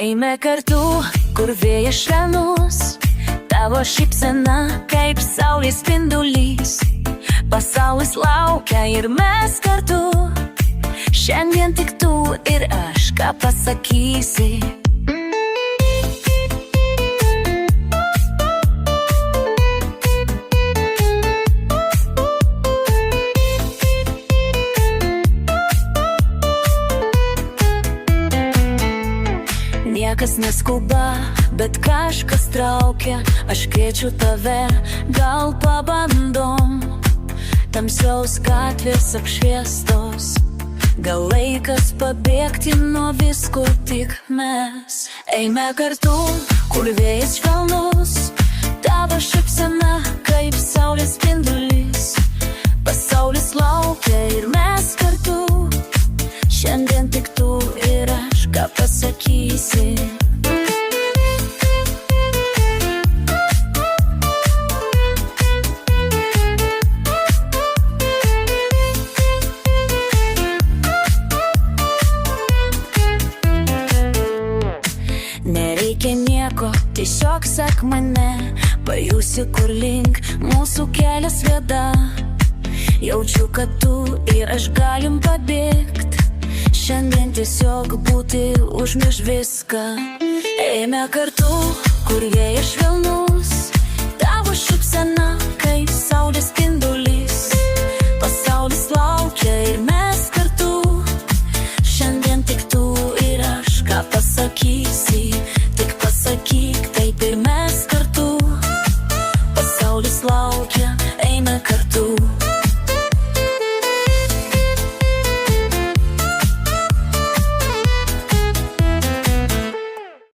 Eime kartu, kur vėjas švelnus, tavo šypsena kaip saulės spindulys. Pasaulis laukia ir mes kartu, šiandien tik tu ir aš, ką pasakysi. Niekas neskuba, bet kažkas traukia. Aš kviečiu tave, gal pabandom. Tamsiaus gatvės apšviestos, gal laikas pabėgti nuo visko, tik mes. Eime kartu, kur vėjas švelnus, tavo šypsena kaip saulės spindulys. Pasaulis laukia ir mes kartu, šiandien tik tu ir aš, ką pasakysi. Nereikia nieko, tiesiog sak mane, pajusi kur link mūsų kelias veda. Jaučiu, kad tu ir aš galim pabėgt, šiandien tiesiog būti, užmirš viską. Eime kartu, kur vėjas švelnus, tavo šypsena kaip saulės spindulys. Pasaulis laukia ir mes kartu, šiandien tik tu ir aš, ką pasakysi.